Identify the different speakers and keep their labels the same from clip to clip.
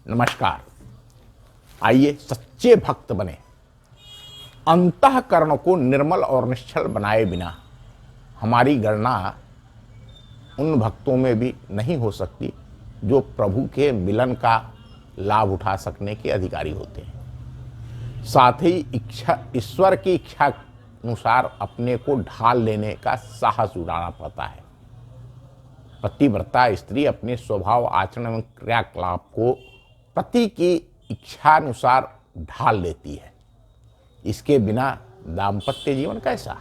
Speaker 1: नमस्कार। आइए सच्चे भक्त बने। अंतःकरण को निर्मल और निश्चल बनाए बिना हमारी गणना उन भक्तों में भी नहीं हो सकती जो प्रभु के मिलन का लाभ उठा सकने के अधिकारी होते हैं। साथ ही ईश्वर की इच्छा अनुसार अपने को ढाल लेने का साहस उड़ाना पड़ता है। पतिव्रता स्त्री अपने स्वभाव, आचरण एवं क्रियाकलाप को पति की इच्छानुसार ढाल लेती है। इसके बिना दाम्पत्य जीवन कैसा?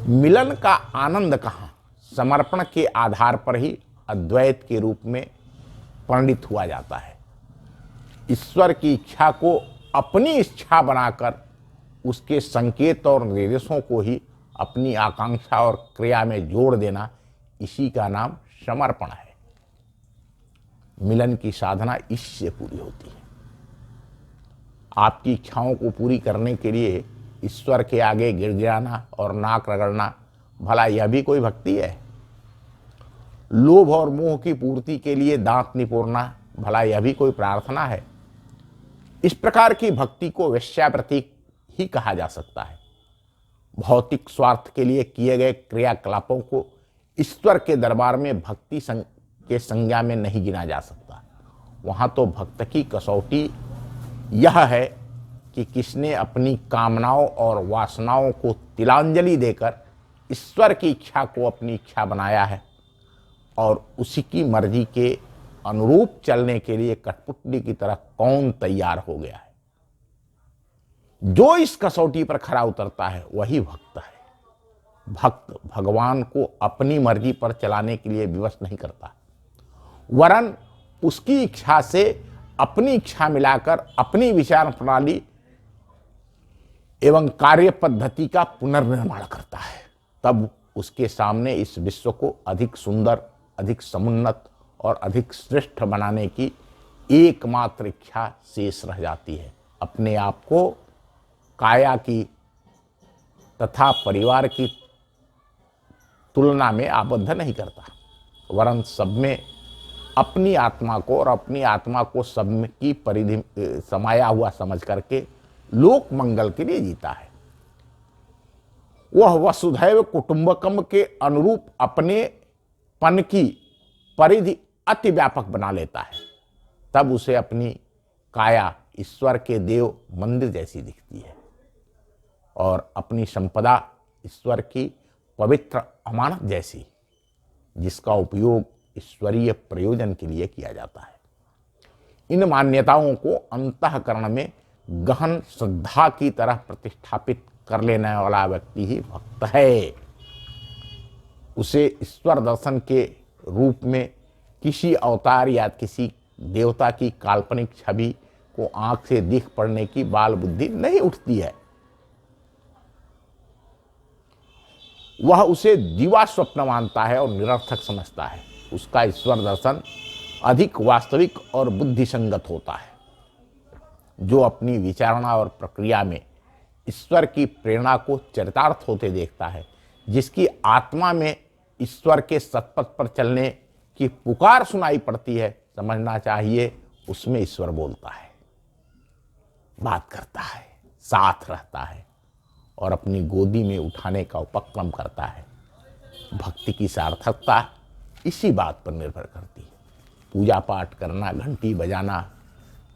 Speaker 1: मिलन का आनंद कहाँ? समर्पण के आधार पर ही अद्वैत के रूप में परिणित हुआ जाता है। ईश्वर की इच्छा को अपनी इच्छा बनाकर उसके संकेत और निर्देशों को ही अपनी आकांक्षा और क्रिया में जोड़ देना, इसी का नाम समर्पण है। मिलन की साधना इससे पूरी होती है। आपकी इच्छाओं को पूरी करने के लिए ईश्वर के आगे गिड़गिड़ाना और नाक रगड़ना, भला यह भी कोई भक्ति है? लोभ और मोह की पूर्ति के लिए दांत निपोड़ना, भला यह भी कोई प्रार्थना है? इस प्रकार की भक्ति को वेश्यावृत्ति ही कहा जा सकता है। भौतिक स्वार्थ के लिए किए गए क्रियाकलापों को ईश्वर के दरबार में भक्ति के संज्ञा में नहीं गिना जा सकता। वहां तो भक्त की कसौटी यह है कि किसने अपनी कामनाओं और वासनाओं को तिलांजलि देकर ईश्वर की इच्छा को अपनी इच्छा बनाया है और उसी की मर्जी के अनुरूप चलने के लिए कठपुतली की तरह कौन तैयार हो गया है। जो इस कसौटी पर खरा उतरता है वही भक्त है। भक्त भगवान को अपनी मर्जी पर चलाने के लिए विवश नहीं करता, वरन उसकी इच्छा से अपनी इच्छा मिलाकर अपनी विचार प्रणाली एवं कार्य पद्धति का पुनर्निर्माण करता है। तब उसके सामने इस विश्व को अधिक सुंदर, अधिक समुन्नत और अधिक श्रेष्ठ बनाने की एकमात्र इच्छा शेष रह जाती है। अपने आप को काया की तथा परिवार की तुलना में आबद्ध नहीं करता, वरन सब में अपनी आत्मा को और अपनी आत्मा को सब की परिधि समाया हुआ समझ करके लोक मंगल के लिए जीता है। वह वसुधैव कुटुंबकम के अनुरूप अपने पन की परिधि अति व्यापक बना लेता है। तब उसे अपनी काया ईश्वर के देव मंदिर जैसी दिखती है और अपनी संपदा ईश्वर की पवित्र अमानत जैसी, जिसका उपयोग ईश्वरीय प्रयोजन के लिए किया जाता है। इन मान्यताओं को अंतःकरण में गहन श्रद्धा की तरह प्रतिष्ठापित कर लेने वाला व्यक्ति ही भक्त है। उसे ईश्वर दर्शन के रूप में किसी अवतार या किसी देवता की काल्पनिक छवि को आंख से दिख पड़ने की बाल बुद्धि नहीं उठती है। वह उसे दिवा स्वप्न मानता है और निरर्थक समझता है। उसका ईश्वर दर्शन अधिक वास्तविक और बुद्धिसंगत होता है। जो अपनी विचारणा और प्रक्रिया में ईश्वर की प्रेरणा को चरितार्थ होते देखता है, जिसकी आत्मा में ईश्वर के सतपथ पर चलने की पुकार सुनाई पड़ती है, समझना चाहिए उसमें ईश्वर बोलता है, बात करता है, साथ रहता है और अपनी गोदी में उठाने का उपक्रम करता है। भक्ति की सार्थकता इसी बात पर निर्भर करती है। पूजा पाठ करना, घंटी बजाना,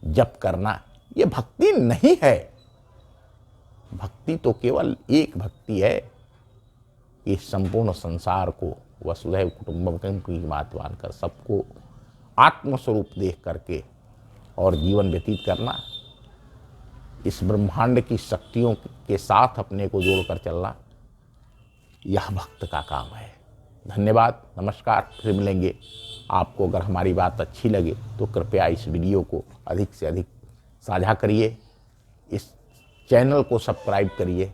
Speaker 1: जप करना, ये भक्ति नहीं है। भक्ति तो केवल एक भक्ति है कि संपूर्ण संसार को वसुधैव कुटुंबकम की बात मानकर सबको आत्मस्वरूप देख करके और जीवन व्यतीत करना, इस ब्रह्मांड की शक्तियों के साथ अपने को जोड़कर चलना, यह भक्त का काम है। धन्यवाद, नमस्कार। फिर मिलेंगे। आपको अगर हमारी बात अच्छी लगे तो कृपया इस वीडियो को अधिक से अधिक साझा करिए, इस चैनल को सब्सक्राइब करिए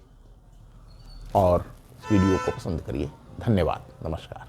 Speaker 1: और वीडियो को पसंद करिए। धन्यवाद, नमस्कार।